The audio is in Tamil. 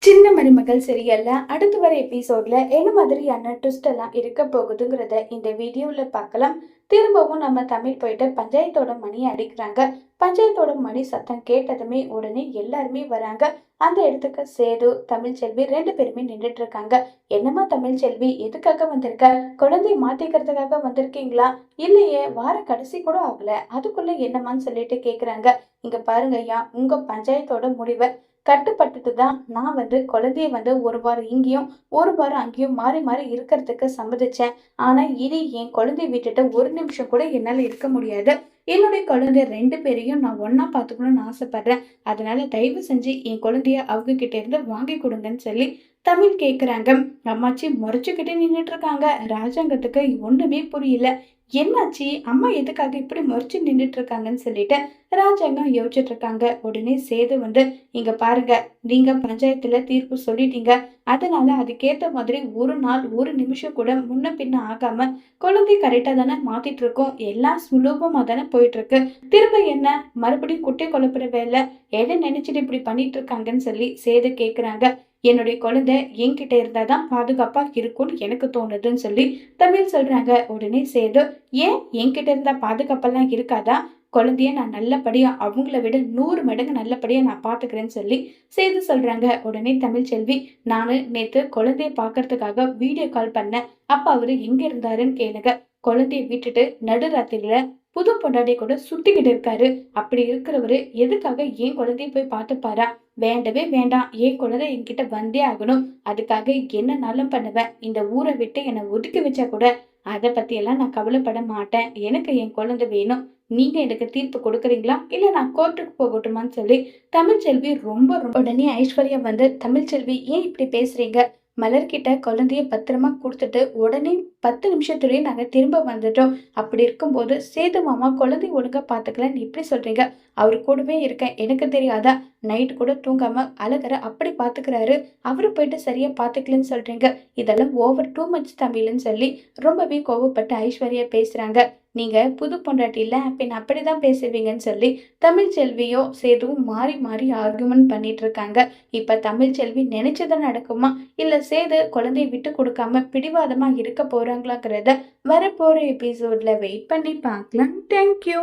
சின்ன மருமகள் சீரியல்ல அடுத்து வர எபிசோட்ல என்ன மாதிரியான ட்விஸ்ட் எல்லாம் இருக்க போகுதுங்கிறத இந்த வீடியோல பார்க்கலாம். திரும்பவும் நம்ம தமிழ் போயிட்டு பஞ்சாயத்தோட மணியை அடிக்கிறாங்க. பஞ்சாயத்தோட மணி சத்தம் கேட்டதுமே உடனே எல்லாருமே வராங்க. அந்த இடத்துக்கு சேது தமிழ்ச்செல்வி ரெண்டு பேருமே நின்றுட்டு இருக்காங்க. என்னம்மா தமிழ்ச்செல்வி, எதுக்காக வந்திருக்க? குழந்தைய மாத்திக்கிறதுக்காக வந்திருக்கீங்களா? இல்லையே, வார கடைசி கூட ஆகல, அதுக்குள்ள என்னம்மான்னு சொல்லிட்டு கேக்குறாங்க. இங்க பாருங்க ஐயா, உங்க பஞ்சாயத்தோட முடிவை கட்டுப்பட்டுட்டு தான் நான் குழந்தைய ஒரு வாரம் இங்கேயும் ஒரு வாரம் அங்கேயும் மாறி மாறி இருக்கிறதுக்கு சம்மதிச்சேன். ஆனா இனி என் குழந்தைய விட்டுட்டு ஒரு நிமிஷம் கூட என்னால இருக்க முடியாது. என்னுடைய குழந்தை ரெண்டு பேரையும் நான் ஒன்னா பாத்துக்கணும்னு ஆசைப்படுறேன். அதனால தயவு செஞ்சு என் குழந்தைய அவங்க கிட்ட இருந்து வாங்கி கொடுங்கன்னு சொல்லி தமிழ் கேக்குறாங்க. அம்மாச்சி முறைச்சுக்கிட்டே நின்றுட்டு இருக்காங்க. ராஜாங்கத்துக்கு ஒண்ணுமே புரியல. என்னாச்சு, அம்மா எதுக்காக இப்படி முறைச்சு நின்றுட்டு இருக்காங்கன்னு சொல்லிட்டு ராஜாங்கம் யோசிச்சுட்டு இருக்காங்க. உடனே சேது இங்க பாருங்க, நீங்க பஞ்சாயத்துல தீர்ப்பு சொல்லிட்டீங்க. அதனால அதுக்கேத்த மாதிரி ஒரு நாள் ஒரு நிமிஷம் கூட முன்ன பின்ன ஆகாம குழந்தை கரெக்டா தானே மாத்திட்டு இருக்கோம். எல்லாம் சுலபமா தானே போயிட்டு இருக்கு. திரும்ப என்ன மறுபடியும் குட்டை குழப்புற வேலை? எதை நினைச்சிட்டு இப்படி பண்ணிட்டு இருக்காங்கன்னு சொல்லி சேது கேக்குறாங்க. என்னுடைய குழந்தை என்கிட்ட இருந்தாதான் பாதுகாப்பா இருக்கும்னு எனக்கு தோணுதுன்னு சொல்லி தமிழ் சொல்றாங்க. உடனே சேது, ஏன் என்கிட்ட இருந்தா பாதுகாப்பெல்லாம் இருக்காதா? குழந்தைய நான் நல்லபடியா அவங்கள விட 100 மடங்கு நல்லபடியா நான் பாத்துக்கிறேன்னு சொல்லி சேது சொல்றாங்க. உடனே தமிழ்ச்செல்வி, நானு நேத்து குழந்தைய பாக்குறதுக்காக வீடியோ கால் பண்ணேன். அப்ப அவரு எங்க இருந்தாருன்னு கேளுங்க. குழந்தைய விட்டுட்டு நடுராத்திரியில புது பொண்டாட்டி கூட சுத்திக்கிட்டு இருக்காரு. அப்படி இருக்கிறவரு எதுக்காக என் குழந்தைய போய் பார்த்துப்பாரா? வேண்டவே வேண்டாம். என் குழந்தை என்கிட்ட வந்தே ஆகணும். அதுக்காக என்னனாலும் பண்ணுவேன். இந்த ஊரை விட்டு என்னை ஒதுக்கி வச்சா கூட அதை பத்தி எல்லாம் நான் கவலைப்பட மாட்டேன். எனக்கு என் குழந்தை வேணும். நீங்க எனக்கு தீர்ப்பு கொடுக்குறீங்களா, இல்ல நான் கோர்ட்டுக்கு போகட்டுமான்னு சொல்லி தமிழ்ச்செல்வி ரொம்ப உடனே ஐஸ்வர்யா தமிழ்ச்செல்வி, ஏன் இப்படி பேசுறீங்க? மலர்கிட்ட குழந்தைய பத்திரமா கொடுத்துட்டு உடனே 10 நிமிஷத்துலயே நாங்க திரும்ப வந்துட்டோம். அப்படி இருக்கும்போது சேது மாமா குழந்தைய ஒழுங்கா பாத்துக்கலன்னு இப்படி சொல்றீங்க. அவரு கூடவே இருக்கேன், எனக்கு தெரியாதா? நைட்டு கூட தூங்காம அழகற அப்படி பாத்துக்கிறாரு. அவரு போயிட்டு சரியா பாத்துக்கலன்னு சொல்றீங்க. இதெல்லாம் ஓவர் டூ மச் தமிழ்ன்னு சொல்லி ரொம்பவே கோவப்பட்டு ஐஸ்வர்யா பேசுறாங்க. நீங்க புது பொண்டாட்டி இல்ல, பின் அப்படிதான் பேசுவீங்கன்னு சொல்லி தமிழ்ச்செல்வியோ சேதுவும் மாறி மாறி ஆர்குமெண்ட் பண்ணிட்டு இருக்காங்க. இப்ப தமிழ்ச்செல்வி நினைச்சதான் நடக்குமா, இல்ல சேது குழந்தைய விட்டு கொடுக்காம பிடிவாதமா இருக்க போறாங்களாங்கிறத வரப்போற எபிசோட்ல வெயிட் பண்ணி பார்க்கலாம். தேங்க்யூ.